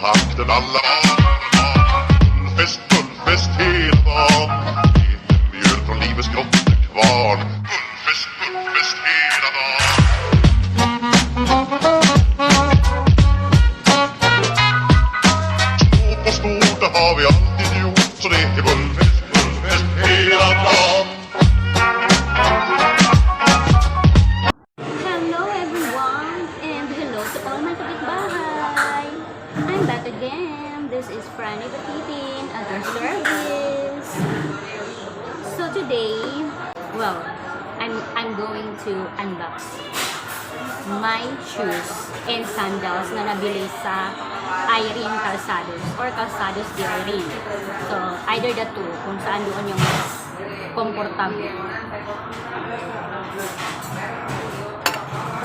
takten alla barn. Fullfest hela dagen. Mjöl från livets grottekvarn. Fullfest hela dagen. Stort på stort, det har vi alltid gjort. Så det är fullfest hela dagen. Hello everyone and hello to all my kapitbahay. I'm back again. This is Franny Batitin at your service. So today, well, I'm going to unbox my shoes and sandals na nabili sa Irene Calzados or Calzados de Irene. So either the two, kung saan doon yung mas komportable.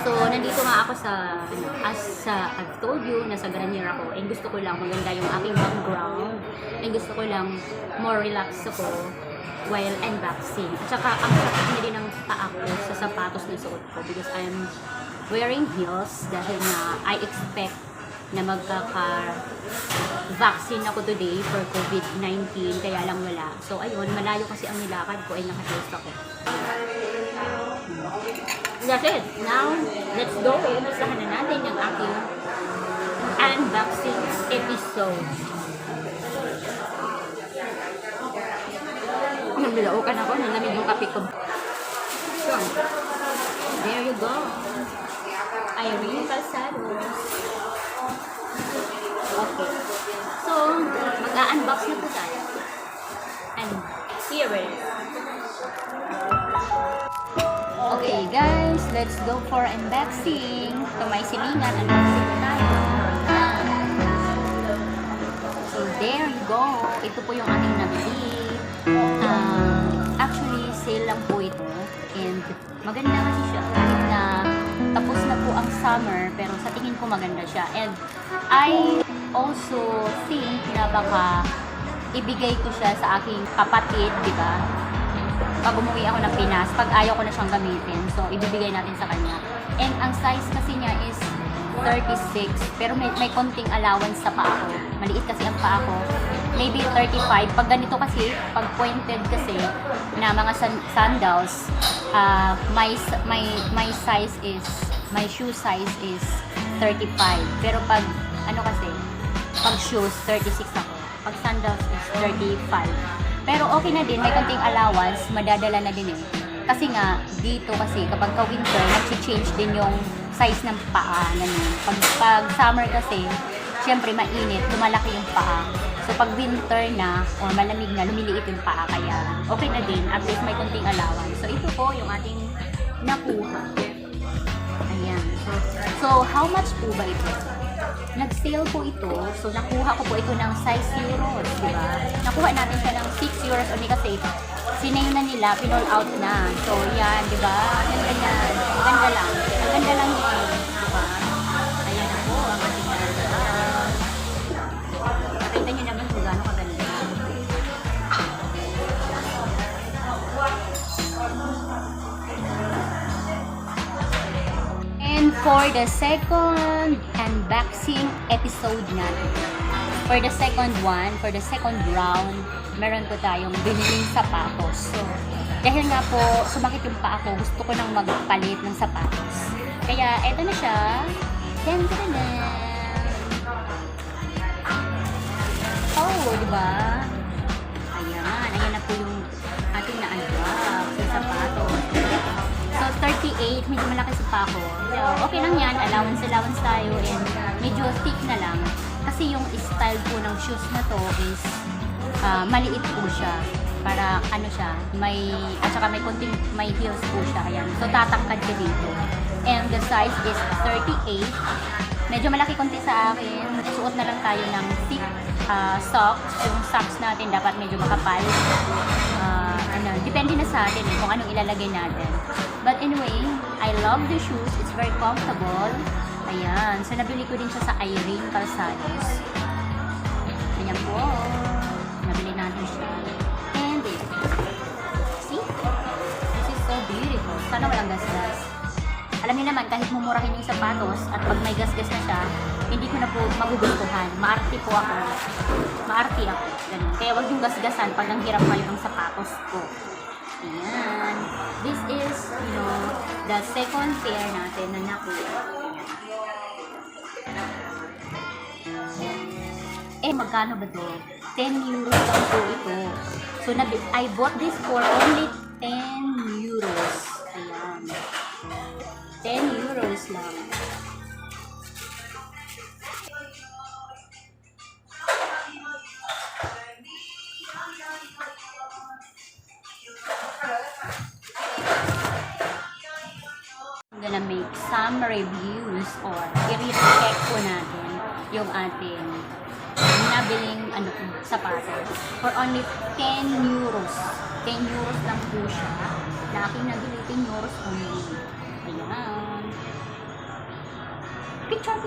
So, nandito nga ako sa, as I've told you, nasa Granier ako, and gusto ko lang maganda yung aking background, and gusto ko lang more relax ako while unboxing. At saka, ang sakit na din ng paa ko sa sapatos na suot ko because I'm wearing heels dahil na I expect na magkaka-vaccine ako today for COVID-19, kaya lang wala. So, ayun, malayo kasi ang nilakad ko ay naka-heels ako. That's it. Now, let's go. Unasahan na natin yung aking unboxing episode. Nabilaukan ako. Nalamig yung kape ko. So, there you go. Irene Calzados. Okay. So, mag-unbox na po tayo. And here it is. Okay guys, let's go for unboxing. Ito may silingan, unboxing tayo. So there you go. Ito po yung aking nabili. Actually, sale lang po ito. And maganda kasi siya. Kahit na tapos na po ang summer, pero sa tingin ko maganda siya. And I also think na baka ibigay ko siya sa aking kapatid, di ba? Pag umuwi ako ng Pinas, pag ayaw ko na siyang gamitin, so ibibigay natin sa kanya. And ang size kasi niya is 36, pero may konting allowance sa paa ko. Maliit kasi ang paa ko. Maybe 35. Pag ganito kasi, pag pointed kasi na mga sandals, my shoe size is 35. Pero pag ano kasi, pag shoes 36 ako. Pag sandals is 35. Pero okay na din, may konting allowance, madadala na din eh. Kasi nga, dito kasi, kapag ka-winter, nag-change din yung size ng paa. Pag summer kasi, syempre mainit, lumalaki yung paa. So pag winter na, or malamig na, lumiliit yung paa. Kaya okay na din, at least may konting allowance. So ito po yung ating nakuha. Ayan. So how much po ba ito? Nag-sale po ito. So, nakuha ko po ito ng size euros, di ba? Nakuha natin siya ng 6 euros only kasi sinay na nila, pinall out na. So, yan, di ba? Ganda yan. Ganda lang. Ang ganda lang yun. Di ba? Ayan na po ang ating ganda. Nakita nyo naman kung gaano kaganda. And for the second unboxing episode natin, for the second round, meron po tayong biniling sapatos. So, dahil nga po, sumakit yung paa ko, gusto ko nang magpalit ng sapatos. Kaya, eto na siya. Yan, na. Oh, diba? Ayan na po yung ating na-unbox yung sapatos. So, 38, medyo malaki sa pa ko. So, okay lang yan. Allowance tayo and medyo thick na lang. Kasi yung style po ng shoes na to is maliit po siya. Para ano siya, at saka may heels po siya. Ayan. So, tatangkad ka dito. And the size is 38. Medyo malaki konti sa akin. Suot na lang tayo ng thick socks. Yung socks natin dapat medyo makapal. Depende na sa atin kung anong ilalagay natin. But anyway, I love the shoes. It's very comfortable. Ayan. So, nabili ko din siya sa Irene Calzados. Ayan po. Nabili natin siya. And it. See? This is so beautiful. Sana walang gasgas. Alam niyo naman, kahit mumurahin yung sapatos at pag may gasgas na siya, hindi ko na po magugustuhan. Maarte po ako. Maarte ako. Ganun. Kaya wag yung gasgasan pag ang hirap kayo ng sapatos ko. Ayan. This is, the second pair natin na nakuha. Magkano ba to? 10 euros lang po ito. So, I bought this for only 10 euros. Ayan. 10 euros lang. I'm gonna make some reviews or i-check po natin yung ating nabiling sapatos for only 10 euros. 10 euros lang po siya. Na aking nabili 10 euros only. Ayan. Picture.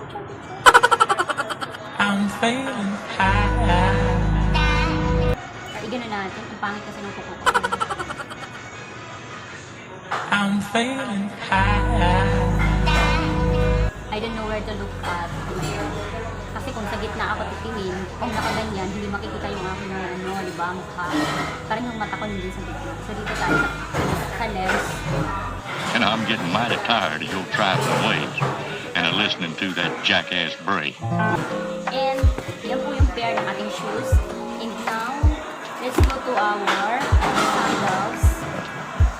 I'm feeling high. Kaigan na natin. Ang pangit kasi ng kuko ko. I'm feeling high. I don't know where to look at. Kasi kung sa gitna ako titingin, kung nakaganyan, hindi makikita yung aking di ba, mukha. Parang yung mata ko hindi sa gitna. So dito tayo sa lens. And I'm getting mighty tired of your trifling ways and of listening to that jackass Bray. And yan po yung pair ng ating shoes. And now, let's go to our sandals.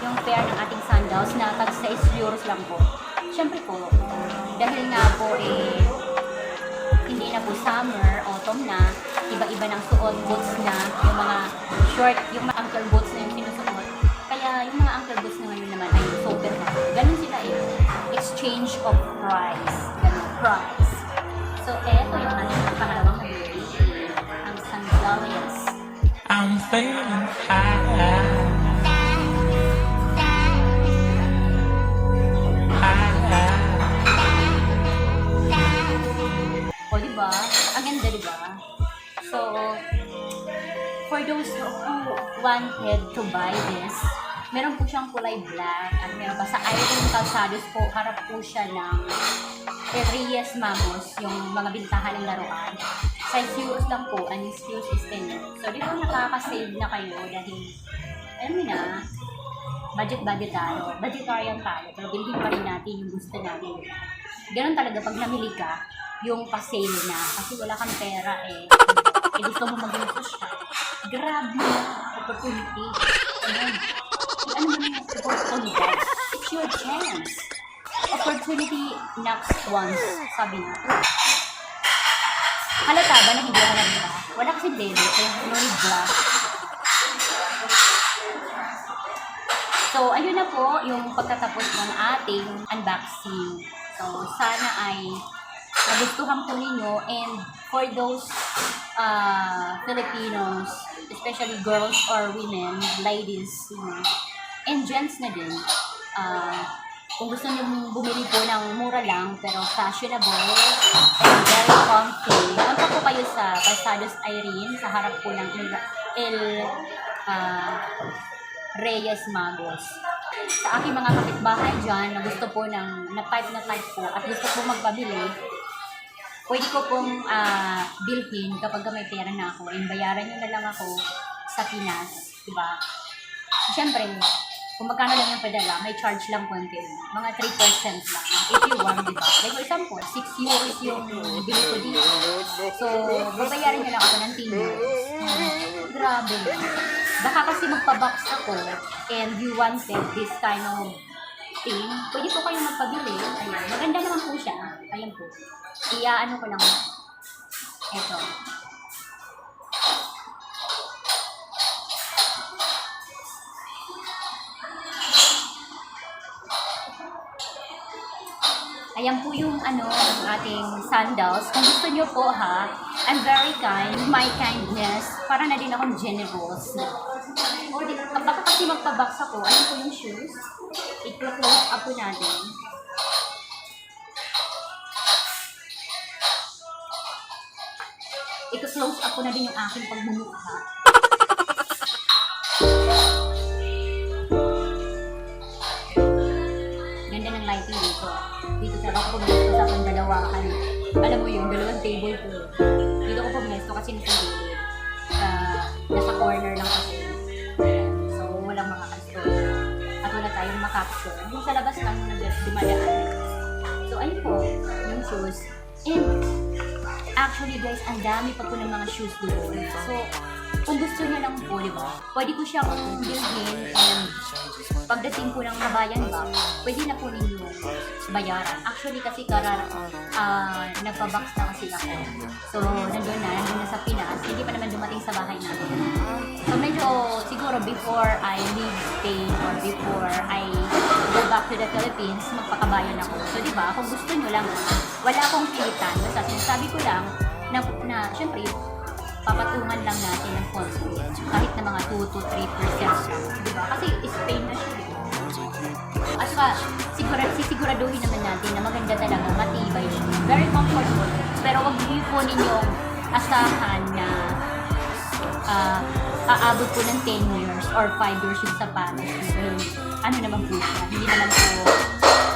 Yung pair ng ating sandals na tag 6 euros lang po. Siyempre po, dahil nga po hindi na po summer, autumn na, iba-iba ng suot, boots na, yung mga short, yung mga ankle boots na yung sinusuot. Kaya yung mga ankle boots na ngayon naman ay super na. Ganun sila exchange of price. Ganun, price. So, eto yung ating pangalawang nabili. Ang sandalias. I'm feeling high. O, diba? Ang ganda, diba? So, for those who wanted to buy this, meron po siyang kulay black at meron pa sa Irene Calzados po, harap po siya ng Reyes Magos, yung mga bintahan ng laruan. Size euros lang po, and his shoes is 10 euros. So, dito nakaka-save na kayo dahil, alam mo na, budgetarian tayo, pero bilhin pa rin natin yung gusto natin. Ganun talaga pag namili ka, yung pa-sale na, kasi wala kang pera gusto mo mag-gusto siya. Grab mo opportunity. Ano mo yung opportunity? It's your chance. Opportunity knocks once, sabi nga. Halata ba na hindi ako nabila? Wala kasi debit, no need black. So, ayun na po yung pagtatapos ng ating unboxing. So, sana ay nagustuhan po ninyo, and for those Filipinos, especially girls or women, ladies, and gents na din, kung gusto nyo bumili po ng mura lang pero fashionable and very comfy, punta po kayo sa Calzados Irene sa harap po ng Reyes Magos. Sa aking mga kapitbahay dyan na gusto po na type po at gusto po magpabili, pwede ko pong bilhin kapag may pera na ako and bayaran nyo na lang ako sa Pinas, diba? Siyempre, kung magkano lang yung padala, may charge lang konti. Mga 3% lang. If you want, diba? Like for example, 6 euros yung bili ko dito. So, babayaran nyo lang ako ng 10 euros. Grabe. Baka kasi magpa-box ako and you wanted this kind of thing, pwede po kayo magpabili. Ayan. Maganda naman po siya. Ayan po. Ano ko lang. Ito. Ayan po yung ating sandals. Kung gusto nyo po I'm very kind. My kindness. Para na din akong generous. O, baka kasi magpa-box ako. Ayan po yung shoes. I-close up po natin. I-close up po na din yung aking pagmumukha. ganda ng lighting dito. Dito sa ako pumesto sa pandalawahan. Alam mo yun, dalawang table ko. Dito ako pumesto kasi nasa gilid. Nasa corner lang kasi. So, walang makakastore. At wala tayong makapture. Yung sa labas lang yung dumadaan. So, ayun po, yung shoes. And, actually guys, ang dami pa po ng mga shoes doon. So, kung gusto niya lang po, di ba? Pwede ko siyang bilhin and pagdating po ng kabayan ba, pwede na po ninyo bayaran. Actually kasi nagpa-box na kasi ako. So, nandun na sa Pinas. Hindi pa naman dumating sa bahay namin. So, medyo siguro before I leave Spain or before I go back to the Philippines, magpakabayan ako. So, di ba? Kung gusto nyo lang, wala akong pilitan. Basta sinasabi ko lang na syempre, papatungan lang natin ng konti. Kahit na mga 2 to 3% lang. Diba? Kasi Spain na siya. At saka, sisiguraduhin naman natin na maganda talaga, matibay siya. Very comfortable. Pero wag niyo po ninyong asahan na aabot po ng 10 years or 5 years yung sapatos. Well, ano naman po siya? Hindi naman po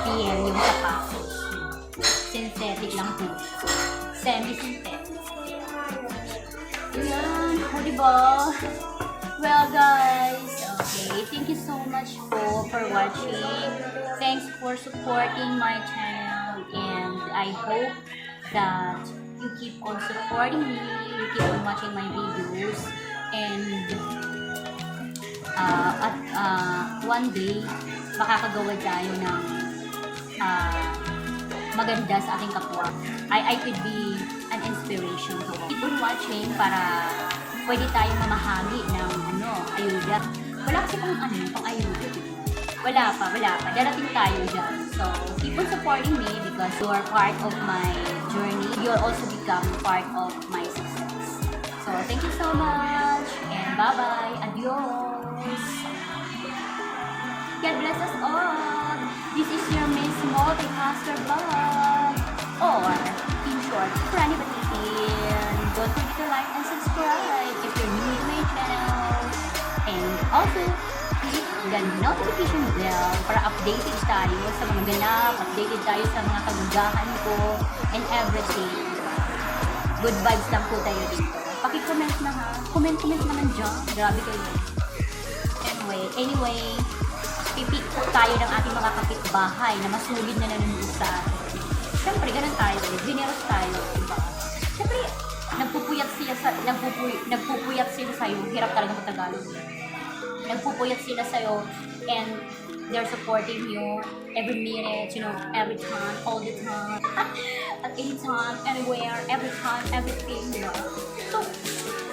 PL yung sapatos. Synthetic lang po. Semi-synthetic. Ayan, o diba? Well guys, okay, thank you so much for watching. Thanks for supporting my channel and I hope that you keep on supporting me, you keep on watching my videos and one day makakagawa tayo ng maganda sa ating kapwa. I could be an inspiration to all. Keep on watching para pwede tayong mamahagi ng ayuda. Wala kasi pang ayuda. Wala pa. Darating tayo dyan. So, keep on supporting me because you are part of my journey. You'll also become part of my success. So, thank you so much and bye-bye. Adios. God bless us all. This is your Miss Multicaster Vlog. Or, in short, Franny Batikin. Don't forget to like and subscribe if you're new to my channel. And also, click the notification bell para updated tayo sa mga ganap, updated tayo sa mga kagagahan ko, and everything. Good vibes lang po tayo dito. Paki-comment na ha. Comment naman dyan. Grabe kayo. Anyway, pipik po tayo ng ating mga kapitbahay na masugid na nanonood sa atin. Siyempre, ganun tayo. Generous tayo. Diba? Siyempre, nagpupuyat sila sa'yo. Hirap talaga mag-Tagalog. Nagpupuyat sila sa'yo and they're supporting you every minute, every time, all the time. At any time, anywhere, every time, everything, diba? So,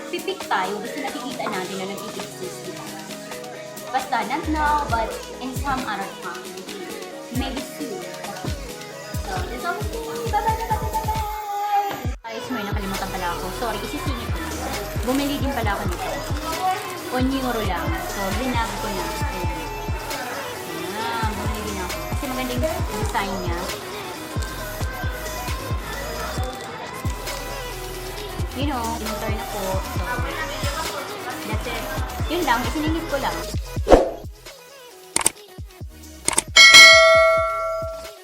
pipik tayo. Basta nakikita natin na nag-exist. Diba? Basta, not now, but in some other time. Maybe soon. So, that's all. Bye-bye! Guys, may nakalimutan pala ako. Sorry, isisingit ko. Bumili din pala ako nito. €1 lang. So, binag ko na. Ayan, bumili din ako. Kasi maganda yung design niya. In-turn ako. So, that's it. Yun lang, isiningit ko lang.